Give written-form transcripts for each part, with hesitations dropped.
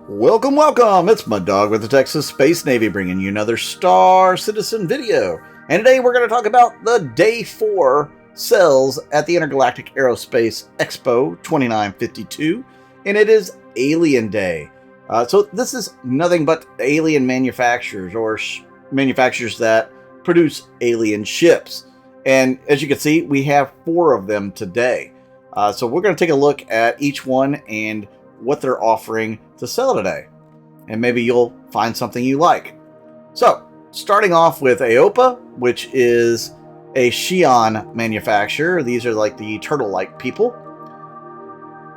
Welcome, welcome! It's Mud Dog with the Texas Space Navy bringing you another Star Citizen video. And today we're going to talk about the Day 4 sales at the Intergalactic Aerospace Expo 2952. And it is Alien Day. So this is nothing but alien manufacturers or manufacturers that produce alien ships. And as you can see, we have 4 of them today. So we're going to take a look at each one and what they're offering to sell today, and maybe you'll find something you like. So starting off with Aopa, which is a Xi'an manufacturer. These are like the turtle-like people.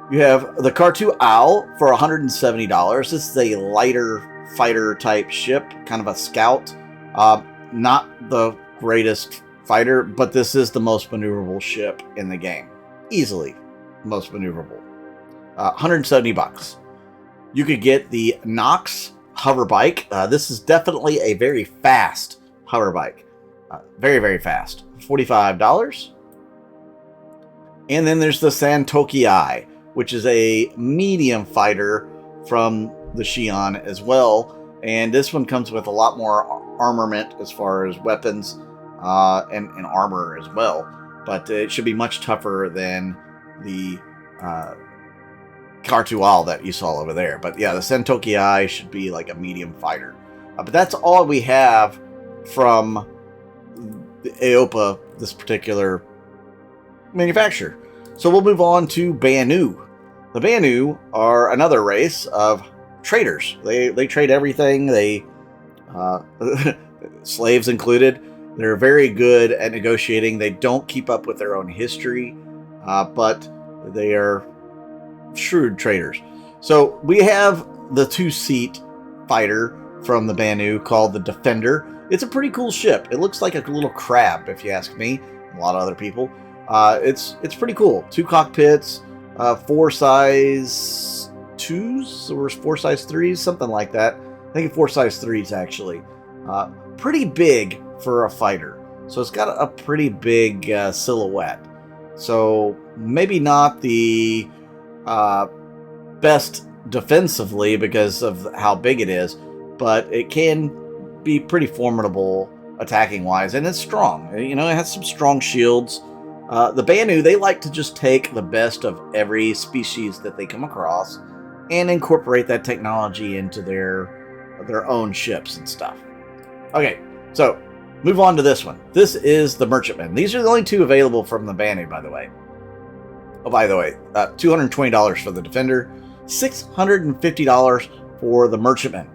You have the khartu-al for $170. This is a lighter fighter type ship, kind of a scout. Not the greatest fighter, but this is the most maneuverable ship in the game. Easily most maneuverable. $170. You could get the Nox hover bike. This is definitely a very fast hover bike. Very, very fast. $45. And then there's the Santoki, which is a medium fighter from the Xi'an as well. And this one comes with a lot more armament as far as weapons and armor as well. But it should be much tougher than the khartu-al that you saw over there. But yeah, the Santoki should be like a medium fighter. But that's all we have from the Aopa, this particular manufacturer. So we'll move on to Banu. The Banu are another race of traders. They trade everything. They slaves included. They're very good at negotiating. They don't keep up with their own history, but they are shrewd traders. So we have the 2-seat fighter from the Banu called the Defender. It's a pretty cool ship. It looks like a little crab, if you ask me. A lot of other people. It's pretty cool. 2 cockpits, 4 size 2s or 4 size 3s, something like that. I think 4 size 3s actually. Pretty big for a fighter. So it's got a pretty big silhouette. So maybe not the best defensively because of how big it is, but it can be pretty formidable attacking wise, and it's strong. You know, it has some strong shields. The Banu, they like to just take the best of every species that they come across and incorporate that technology into their own ships and stuff. Okay, so move on to this one. This is the Merchantman. These are the only 2 available from the Banu, by the way. Oh, by the way, $220 for the Defender, $650 for the Merchantman.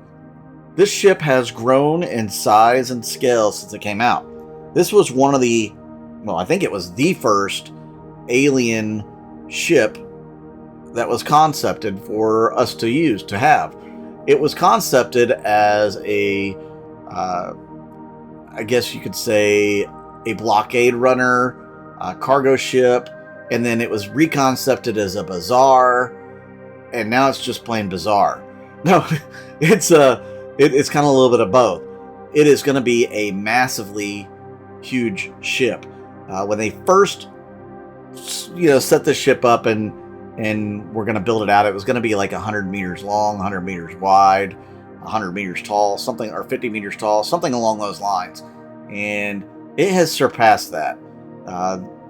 This ship has grown in size and scale since it came out. This was one of the, well, I think it was the first alien ship that was concepted for us to use, to have. It was concepted as a, I guess you could say, a blockade runner, a cargo ship, and then it was reconcepted as a bazaar, and now it's just plain bizarre. No, it's kind of a little bit of both. It is going to be a massively huge ship. When they first, set the ship up and we're going to build it out, it was going to be like 100 meters long, 100 meters wide, 100 meters tall, something, or 50 meters tall, something along those lines. And it has surpassed that.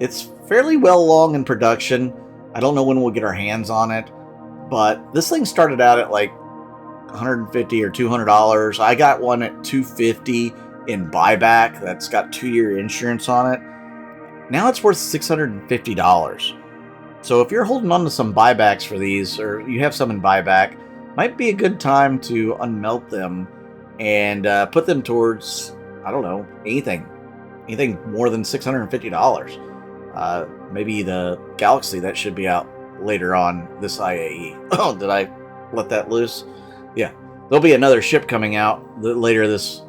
It's fairly well along in production. I don't know when we'll get our hands on it, but this thing started out at like $150 or $200. I got one at $250 in buyback. That's got 2-year insurance on it. Now it's worth $650. So if you're holding on to some buybacks for these, or you have some in buyback, might be a good time to unmelt them and put them towards, I don't know, anything more than $650. Maybe the Galaxy that should be out later on this IAE. Oh, did I let that loose? Yeah, there'll be another ship coming out later this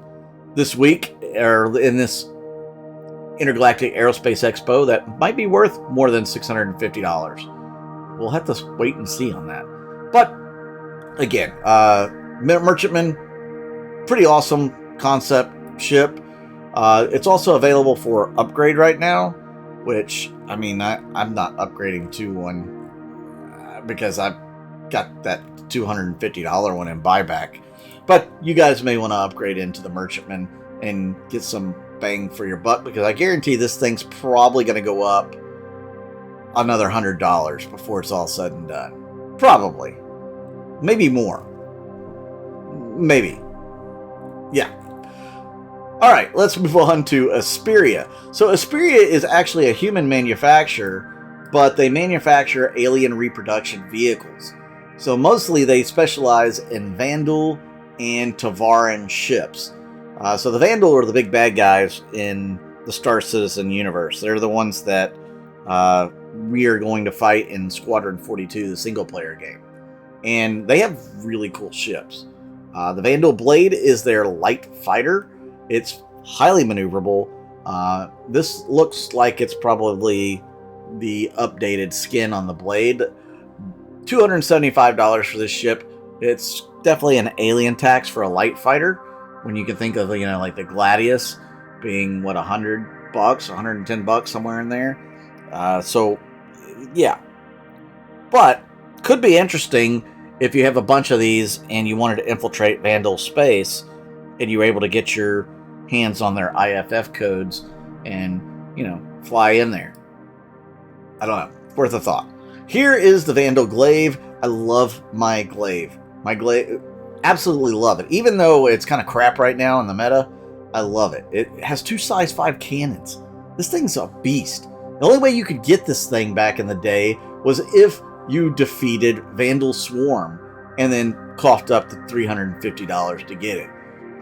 week, or in this Intergalactic Aerospace Expo, that might be worth more than $650. We'll have to wait and see on that. But again, Merchantman, pretty awesome concept ship. It's also available for upgrade right now, which, I mean, I'm not upgrading to one because I've got that $250 one in buyback. But you guys may want to upgrade into the Merchantman and get some bang for your buck, because I guarantee this thing's probably going to go up another $100 before it's all said and done. Probably. Maybe more. Maybe. Yeah. All right, let's move on to Asperia. So Asperia is actually a human manufacturer, but they manufacture alien reproduction vehicles. So mostly they specialize in Vandal and Tavaran ships. So the Vandal are the big bad guys in the Star Citizen universe. They're the ones that we are going to fight in Squadron 42, the single-player game. And they have really cool ships. The Vandal Blade is their light fighter. It's highly maneuverable. This looks like it's probably the updated skin on the blade. $275 for this ship. It's definitely an alien tax for a light fighter, when you can think of, like the Gladius being, what, $100, $110, somewhere in there. So, yeah. But, could be interesting if you have a bunch of these and you wanted to infiltrate Vandal space, and you were able to get your hands on their IFF codes and, fly in there. I don't know. Worth a thought. Here is the Vandal Glaive. I love my Glaive. My Glaive, absolutely love it. Even though it's kind of crap right now in the meta, I love it. It has 2 size 5 cannons. This thing's a beast. The only way you could get this thing back in the day was if you defeated Vandal Swarm and then coughed up the $350 to get it.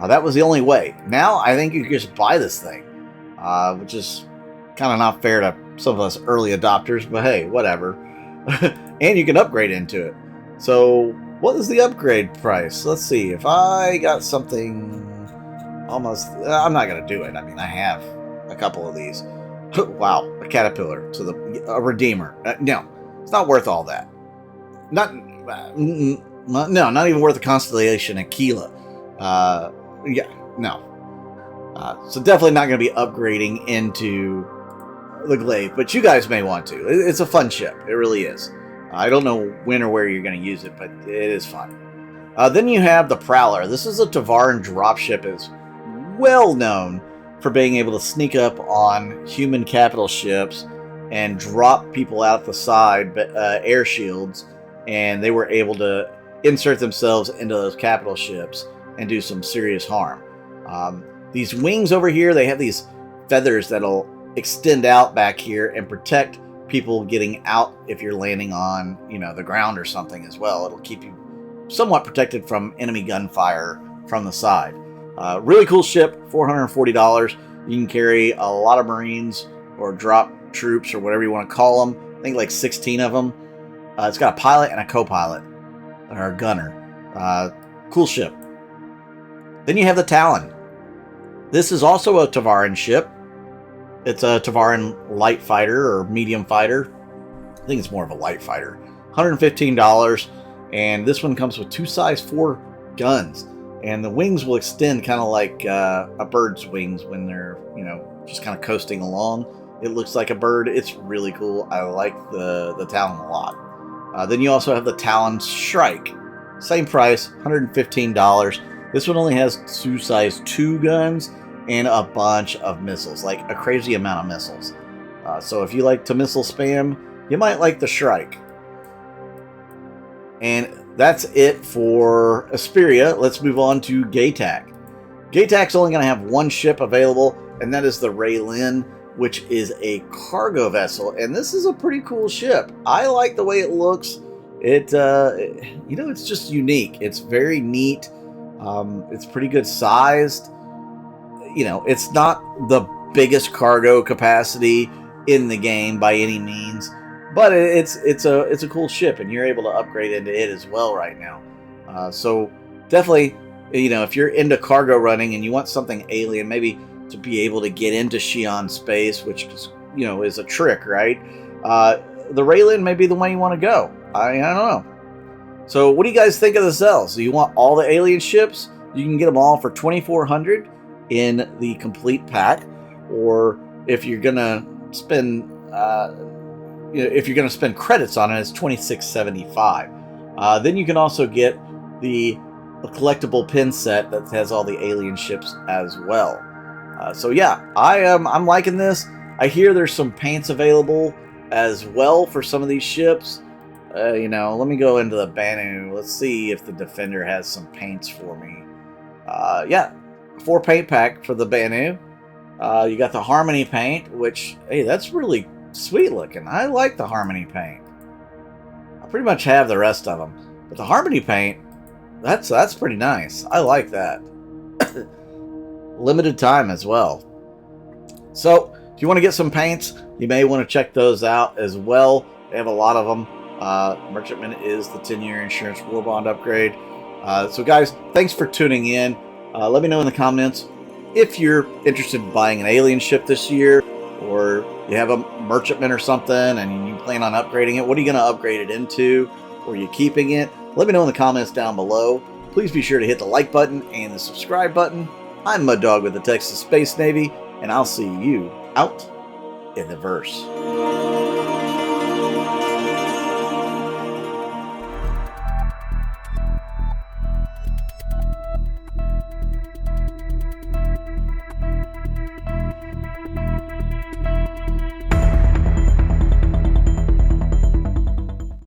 That was the only way. Now, I think you can just buy this thing, which is kind of not fair to some of us early adopters, but hey, whatever. And you can upgrade into it. So, what is the upgrade price? Let's see. If I got something almost... I'm not going to do it. I mean, I have a couple of these. Wow, a Caterpillar. So, a Redeemer. No, it's not worth all that. Not even worth a Constellation Aquila. Yeah, no. So definitely not going to be upgrading into the Glaive, but you guys may want to. It's a fun ship. It really is. I don't know when or where you're going to use it, but it is fun. Then you have the Prowler. This is a Tavaran dropship. It's well known for being able to sneak up on human capital ships and drop people out the side, air shields, and they were able to insert themselves into those capital ships and do some serious harm. These wings over here, they have these feathers that'll extend out back here and protect people getting out if you're landing on, the ground or something as well. It'll keep you somewhat protected from enemy gunfire from the side. Really cool ship, $440. You can carry a lot of Marines or drop troops or whatever you want to call them. I think like 16 of them. It's got a pilot and a co-pilot, or a gunner. Cool ship. Then you have the Talon. This is also a Tavaran ship. It's a Tavaran light fighter or medium fighter. I think it's more of a light fighter. $115. And this one comes with 2 size 4 guns. And the wings will extend kind of like a bird's wings when they're, just kind of coasting along. It looks like a bird. It's really cool. I like the Talon a lot. Then you also have the Talon Shrike. Same price, $115. This one only has 2 size 2 guns and a bunch of missiles, like a crazy amount of missiles. So if you like to missile spam, you might like the Shrike. And that's it for Asperia. Let's move on to Gaytac. Gaytac's only going to have one ship available, and that is the Raylin, which is a cargo vessel. And this is a pretty cool ship. I like the way it looks. It's just unique. It's very neat. It's pretty good sized. It's not the biggest cargo capacity in the game by any means, but it's a cool ship, and you're able to upgrade into it as well right now. So definitely, if you're into cargo running and you want something alien, maybe to be able to get into Xi'an space, which is, is a trick, right? The Raylin may be the way you want to go. I don't know. So what do you guys think of the sales? Do you want all the alien ships? You can get them all for $2,400 in the complete pack, or if you're gonna spend, if you're gonna spend credits on it, it's $2,675. Then you can also get the collectible pin set that has all the alien ships as well. So yeah, I'm liking this. I hear there's some paints available as well for some of these ships. You know, let me go into the Banu. Let's see if the Defender has some paints for me. Yeah, 4 paint pack for the Banu. You got the Harmony paint, which, hey, that's really sweet looking. I like the Harmony paint. I pretty much have the rest of them, but the Harmony paint, that's pretty nice. I like that. Limited time as well. So if you want to get some paints, you may want to check those out as well. They have a lot of them. Merchantman is the 10-year insurance war bond upgrade. So guys, thanks for tuning in. Let me know in the comments if you're interested in buying an alien ship this year, or you have a merchantman or something and you plan on upgrading it. What are you going to upgrade it into? Or are you keeping it? Let me know in the comments down below. Please be sure to hit the like button and the subscribe button. I'm Mud Dog with the Texas Space Navy, and I'll see you out in the verse.